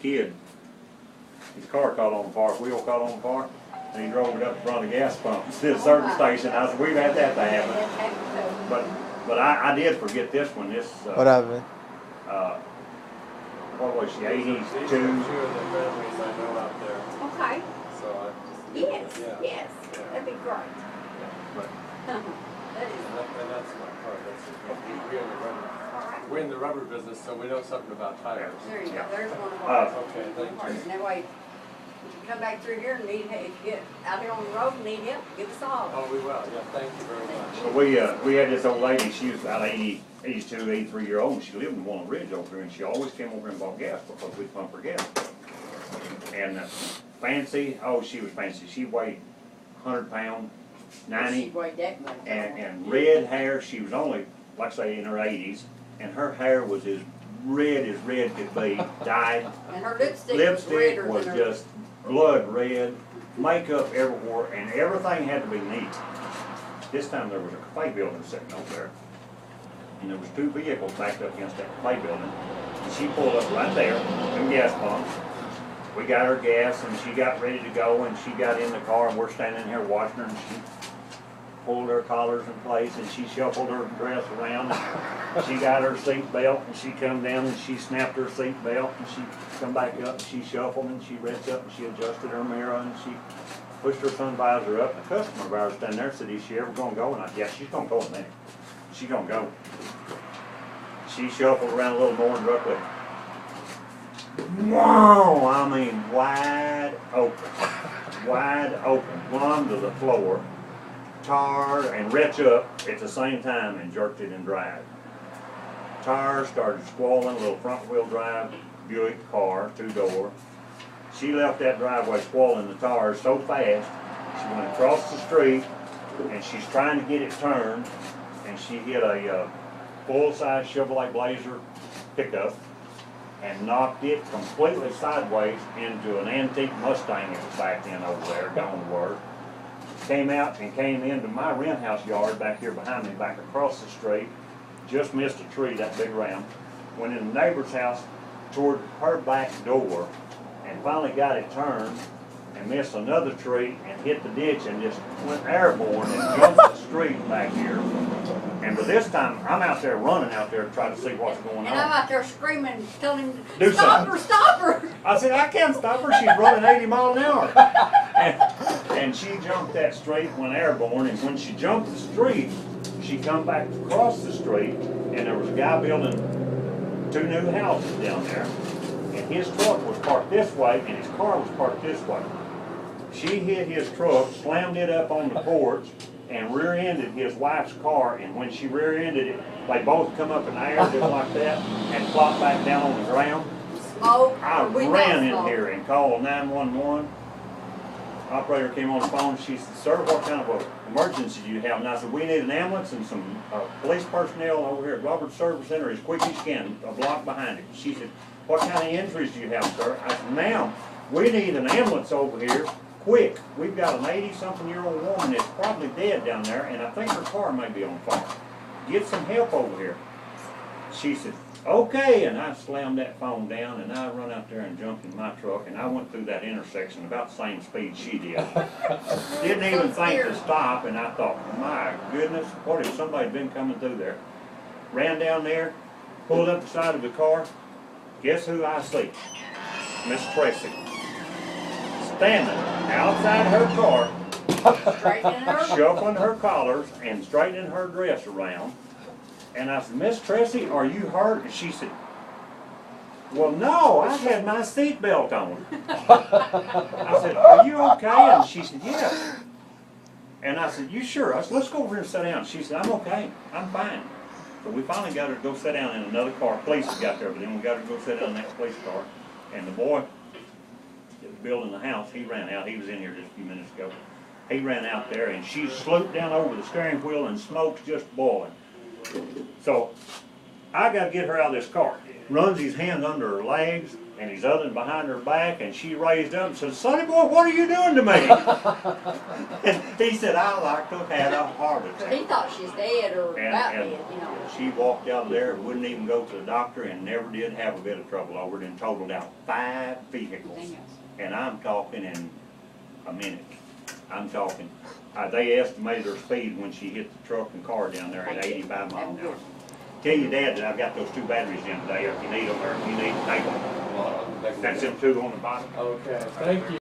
kid, his car caught on fire, wheel caught on fire, and he drove it up in front of the gas pump to a certain station. I said, we've had that to happen. But I did forget this one. This What happened? what was she, 82? These are two of the families I know out there. Okay, So I just, yes, yeah. yes, Yeah. that'd be great. But That is, And that's my car. We only run. all right. We're in the rubber business, so we know something about tires. There you go, there's one of ours. Okay, thank you. And that way, if you come back through here and need, if you get out here on the road and need help, give us a holler. Oh, we will. Yeah, thank you very much. so we had this old lady, she was about 82, 83-year-old, and she lived in Walnut Ridge over here, and she always came over and bought gas because we'd pump her gas. And fancy, oh, she was fancy. She weighed 100 pounds, 90. She weighed that much. And red hair. She was only, like I say, in her 80s, and her hair was as red could be, dyed. And her lipstick was Lipstick redder was than her. just blood red, makeup everywhere, and everything had to be neat. This time there was a clay building sitting over there, and there was two vehicles backed up against that clay building, and she pulled up right there, two gas pumps. We got her gas, and she got ready to go, and she got in the car, and we're standing here watching her, and she pulled her collars in place, and she shuffled her dress around, and she got her seat belt, and she come down, and she snapped her seat belt, and she come back up, and she shuffled, and she reached up, and she adjusted her mirror, and she pushed her sun visor up. A customer of ours down there said, is she ever gonna go? And I said, yeah, she's gonna go in a minute. She's gonna go. She shuffled around a little more and directly, wow, I mean, wide open, plumb to the floor, tire and retch up at the same time and jerked it in drive. Tires started squalling, a little front wheel drive Buick car, 2-door. She left that driveway squalling the tires so fast, she went across the street and she's trying to get it turned, and she hit a full-size Chevrolet Blazer pickup and knocked it completely sideways into an antique Mustang that was back in over there, gone to work. Came out and came into my rent house yard back here behind me, back across the street. Just missed a tree, that big round. Went in the neighbor's house toward her back door and finally got it turned and missed another tree and hit the ditch and just went airborne and jumped the street back here. And by this time, I'm out there running out there to try to see what's going on. And I'm out there screaming, telling him, Do stop something. her, stop her. I said, I can't stop her. She's running 80 miles an hour. And she jumped that street, went airborne, and when she jumped the street, she come back across the street, and there was a guy building 2 new houses down there, and his truck was parked this way, and his car was parked this way. She hit his truck, slammed it up on the porch, and rear-ended his wife's car, and when she rear-ended it, they both come up in the air just like that, and flopped back down on the ground. Smoke. I We got ran in smoke. here and called 911. Operator came on the phone. She said, sir, what kind of a emergency do you have? And I said, we need an ambulance and some police personnel over here at Roberts Service Center as quick as you can, a block behind it. She said, what kind of injuries do you have, sir? I said, ma'am, we need an ambulance over here, quick. We've got an 80-something-year-old woman that's probably dead down there, and I think her car may be on fire. Get some help over here. She said, okay, and I slammed that phone down, and I run out there and jumped in my truck, and I went through that intersection about the same speed she did. Didn't even think to stop, and I thought, my goodness, what if somebody'd been coming through there? Ran down there, pulled up the side of the car. Guess who I see? Miss Tracy. Standing outside her car, Straightening her. shuffling her collars and straightening her dress around. And I said, Miss Tracy, are you hurt? And she said, well, no, I had my seatbelt on. I said, are you okay? And she said, yes. And I said, you sure? I said, let's go over here and sit down. She said, I'm okay. I'm fine. So we finally got her to go sit down in another car. Police got there, but then we got her to go sit down in that police car. And the boy that was building the house, he ran out. He was in here just a few minutes ago. He ran out there, and she slooped down over the steering wheel, and smoke's just boiling. So I got to get her out of this car. Runs his hands under her legs, and his other one behind her back, and she raised up and said, "Sonny boy, what are you doing to me?" And he said, "I like to have had a heart He attack." thought she's dead or about And dead, you know. she walked out there, wouldn't even go to the doctor, and never did have a bit of trouble over it, and totaled out 5 vehicles. And I'm talking in a minute. I'm talking, they estimated her speed when she hit the truck and car down there at 85 miles an hour. Tell your dad that I've got those 2 batteries in today, if you need them, or if you need to take them. Well, That's them 2 on the bottom. Okay, thank you.